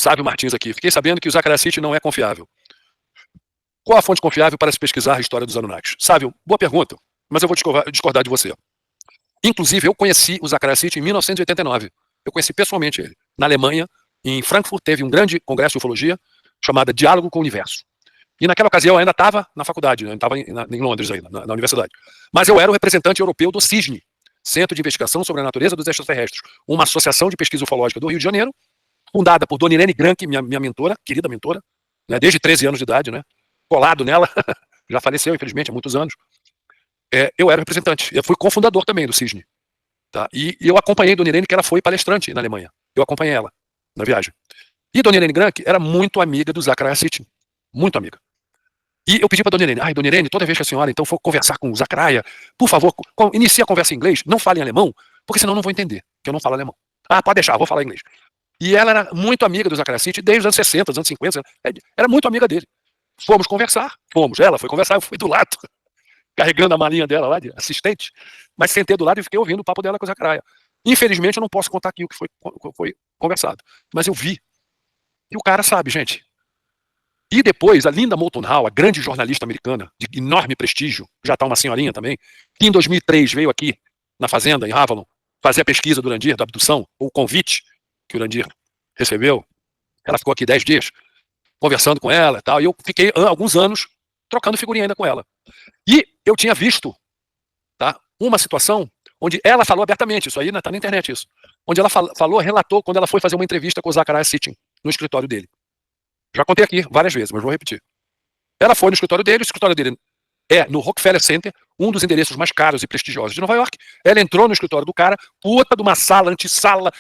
Sávio Martins aqui. Fiquei sabendo que o Zacarias não é confiável. Qual a fonte confiável para se pesquisar a história dos Anunnakis? Sávio, boa pergunta, mas eu vou discordar de você. Inclusive, eu conheci o Zacarias em 1989. Eu conheci pessoalmente ele. Na Alemanha, em Frankfurt, teve um grande congresso de ufologia chamado Diálogo com o Universo. E naquela ocasião eu ainda estava na faculdade, eu estava em Londres, aí, na universidade. Mas eu era o representante europeu do CISNE, Centro de Investigação sobre a Natureza dos Extraterrestres, uma associação de pesquisa ufológica do Rio de Janeiro, fundada por Dona Irene Grank, minha mentora, querida mentora, né, desde 13 anos de idade, né, colado nela, já faleceu, infelizmente, há muitos anos. Eu era representante, eu fui cofundador também do CISNE. Tá? E eu acompanhei Dona Irene, que ela foi palestrante na Alemanha. Eu acompanhei ela na viagem. E Dona Irene Grank era muito amiga do Zacarias Sitchin, muito amiga. E eu pedi para Dona Irene, Dona Irene, toda vez que a senhora então for conversar com o Zacarias, por favor, inicie a conversa em inglês, não fale em alemão, porque senão eu não vou entender, que eu não falo alemão. Pode deixar, vou falar inglês. E ela era muito amiga do Zacarias Sitchin desde os anos 60, os anos 50, era muito amiga dele. Fomos conversar, ela foi conversar, eu fui do lado, carregando a malinha dela lá, de assistente, mas sentei do lado e fiquei ouvindo o papo dela com o Zacarias. Infelizmente, eu não posso contar aqui o que foi conversado, mas eu vi. E o cara sabe, gente. E depois, a Linda Moulton Howe, a grande jornalista americana, de enorme prestígio, já está uma senhorinha também, que em 2003 veio aqui, na fazenda, em Avalon, fazer a pesquisa do Urandir, da abdução, ou o convite que o Urandir recebeu. Ela ficou aqui 10 dias, conversando com ela e tal, e eu fiquei alguns anos trocando figurinha ainda com ela. E eu tinha visto, tá, uma situação onde ela falou abertamente, isso aí está na internet, isso, onde ela relatou quando ela foi fazer uma entrevista com o Zacarias Sitchin, no escritório dele. Já contei aqui várias vezes, mas vou repetir. Ela foi no escritório dele, o escritório dele é no Rockefeller Center, um dos endereços mais caros e prestigiosos de Nova York. Ela entrou no escritório do cara, puta de uma sala, antessala,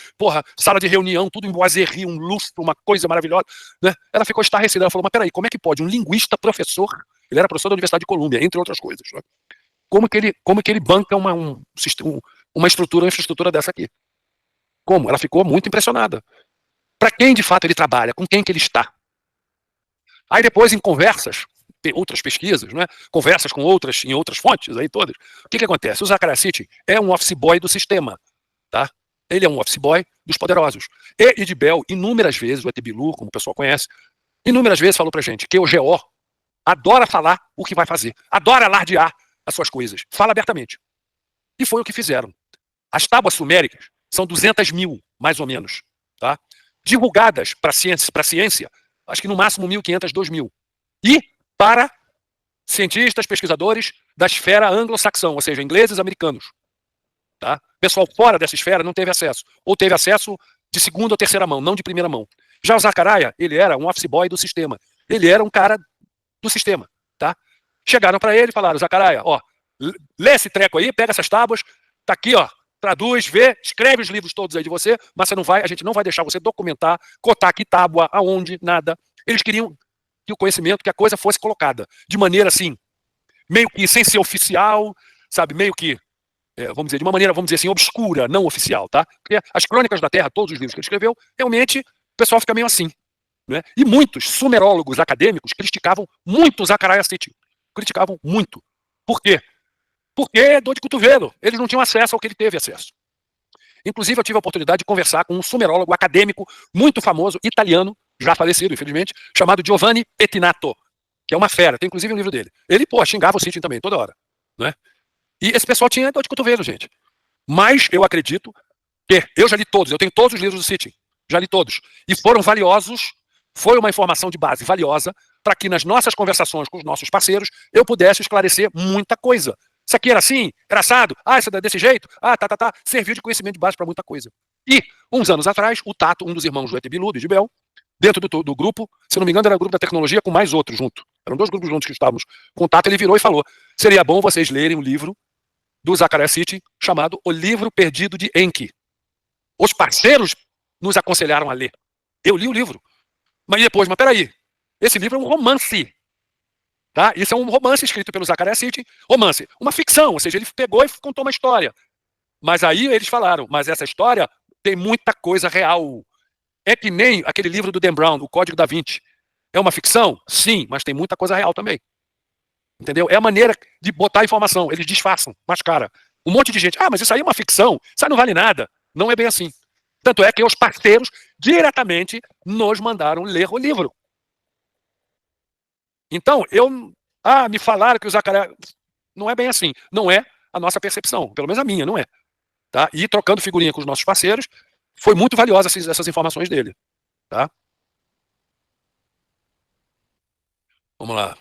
sala de reunião, tudo em boiserie, um lustro, uma coisa maravilhosa, né? Ela ficou estarrecida, ela falou, mas peraí, como é que pode um linguista, professor, ele era professor da Universidade de Colômbia, entre outras coisas, né? Como que ele banca uma infraestrutura dessa aqui? Como? Ela ficou muito impressionada. Para quem de fato ele trabalha, com quem que ele está? Aí depois, em conversas, tem outras pesquisas, né? Conversas com outras, em outras fontes, aí todas. O que acontece? O Zacarias Sitchin é um office boy do sistema, tá? Ele é um office boy dos poderosos. E Idibel, inúmeras vezes, o Etebilu, como o pessoal conhece, inúmeras vezes falou pra gente que o GO adora falar o que vai fazer, adora alardear as suas coisas, fala abertamente. E foi o que fizeram. As tábuas suméricas são 200 mil, mais ou menos, tá? Divulgadas para a ciência, acho que no máximo 1.500, 2.000. E para cientistas, pesquisadores da esfera anglo-saxão, ou seja, ingleses, americanos. Tá? Pessoal fora dessa esfera não teve acesso. Ou teve acesso de segunda ou terceira mão, não de primeira mão. Já o Zacarias, ele era um office boy do sistema. Ele era um cara do sistema. Tá? Chegaram para ele e falaram, Zacarias, lê esse treco aí, pega essas tábuas, tá aqui, traduz, vê, escreve os livros todos aí de você, mas a gente não vai deixar você documentar, cotar que tábua, aonde, nada. Eles queriam que o conhecimento, que a coisa fosse colocada de maneira assim, meio que sem ser oficial, sabe, meio que, vamos dizer, de uma maneira, vamos dizer assim, obscura, não oficial, tá? Porque as Crônicas da Terra, todos os livros que ele escreveu, realmente o pessoal fica meio assim, né? E muitos sumerólogos acadêmicos criticavam muito o Zacarias Sitchin, criticavam muito. Por quê? Porque é dor de cotovelo, eles não tinham acesso ao que ele teve acesso. Inclusive, eu tive a oportunidade de conversar com um sumerólogo acadêmico muito famoso, italiano, já falecido, infelizmente, chamado Giovanni Pettinato, que é uma fera, tem inclusive um livro dele. Ele, xingava o Sitchin também, toda hora. Né? E esse pessoal tinha dor de cotovelo, gente. Mas eu acredito que, eu já li todos, eu tenho todos os livros do Sitchin, já li todos. E foram valiosos, foi uma informação de base valiosa, para que nas nossas conversações com os nossos parceiros, eu pudesse esclarecer muita coisa. Isso aqui era assim, era assado, isso é desse jeito, serviu de conhecimento de base para muita coisa. E, uns anos atrás, o Tato, um dos irmãos do Etebilu, do Idibel, dentro do grupo, se não me engano era o grupo da tecnologia com mais outros junto, eram 2 grupos juntos que estávamos com o Tato, ele virou e falou, seria bom vocês lerem um livro do Zacarias Sitchin chamado O Livro Perdido de Enki. Os parceiros nos aconselharam a ler. Eu li o livro. Mas peraí, esse livro é um romance. Tá? Isso é um romance escrito pelo Zacarias Sitchin, romance, uma ficção, ou seja, ele pegou e contou uma história. Mas aí eles falaram, mas essa história tem muita coisa real. É que nem aquele livro do Dan Brown, O Código da Vinci. É uma ficção? Sim, mas tem muita coisa real também. Entendeu? É a maneira de botar a informação, eles disfarçam, mascaram. Um monte de gente, mas isso aí é uma ficção, isso aí não vale nada. Não é bem assim. Tanto é que os parceiros diretamente nos mandaram ler o livro. Então, me falaram que o Zacarias... Não é bem assim. Não é a nossa percepção. Pelo menos a minha, não é. Tá? E trocando figurinha com os nossos parceiros, foi muito valiosa essas informações dele. Tá? Vamos lá.